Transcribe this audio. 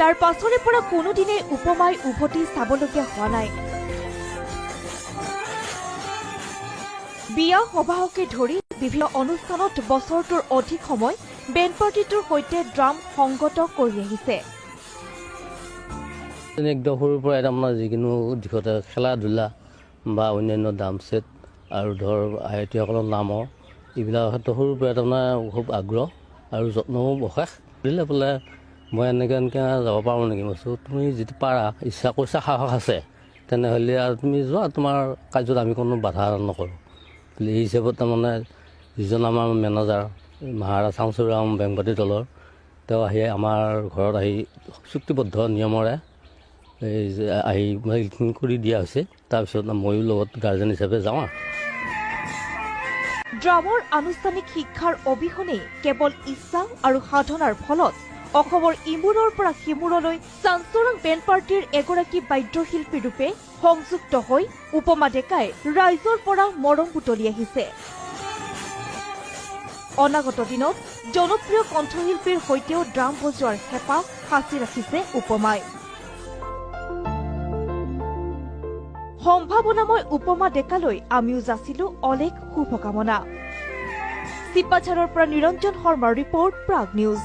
তাৰ পাছৰে পৰা কোনোদিনে উপমাই উভতি চাবলগীয়া হোৱা নাই। বিয়া সবাহকে ধৰি বিভিন্ন অনুষ্ঠানত বছৰটোৰ অধিক সময় বেণ্ড পাৰ্টিটোৰ সৈতে ড্ৰাম সংগত কৰি আহিছে। একদম সৰুৰ পৰা তাৰমানে যিকোনো দিশতে খেলা ধূলা বা অন্যান্য ডাম ছেট আৰু ধৰ আয়তীসকলৰ নামৰ এইবিলাক ক্ষেত্ৰত সৰুৰ পৰা তাৰমানে খুব আগ্ৰহ আৰু যত্নও বসাস দিলে বোলে মই এনেকৈ যাব পাৰোঁ নেকি? মই তুমি যিটো পাৰা ইচ্ছা কৰিছা সাহস আছে তেনেহ'লে আৰু তুমি যোৱা, তোমাৰ কাৰ্যত আমি কোনো বাধা নকৰোঁ বুলি এই হিচাপত তাৰমানে যিজন আমাৰ মেনেজাৰ মহাৰাজ চাংচুৰাম বেংপাতি দলৰ তেওঁ আহি আমাৰ ঘৰত আহি চুক্তিবদ্ধ নিয়মৰে আহি এইখিনি কৰি দিয়া হৈছে। তাৰপিছত ময়ো লগত গাৰ্জেন হিচাপে যাওঁ। ড্ৰামৰ আনুষ্ঠানিক শিক্ষাৰ অবিহনে কেৱল ইচ্ছা আৰু সাধনাৰ ফলত অসমৰ ইমূৰৰ পৰা সিমূৰলৈ চাংচুৰাম বেণ্ড পাৰ্টিৰ এগৰাকী বাদ্যশিল্পী ৰূপে সংযুক্ত হৈ উপমা ডেকাই ৰাইজৰ পৰা মৰম বুটলি আহিছে। অনাগত দিনত জনপ্ৰিয় কণ্ঠশিল্পীৰ সৈতেও ড্ৰাম বজোৱাৰ হেঁপাহ সাঁচি ৰাখিছে উপমাই। সম্ভাৱনাময় উপমা ডেকালৈ আমিও যাচিলো অলেখ শুভকামনা। চিপাঝাৰৰ পৰা নিৰঞ্জন শৰ্মাৰ ৰিপৰ্ট, প্ৰাগ নিউজ।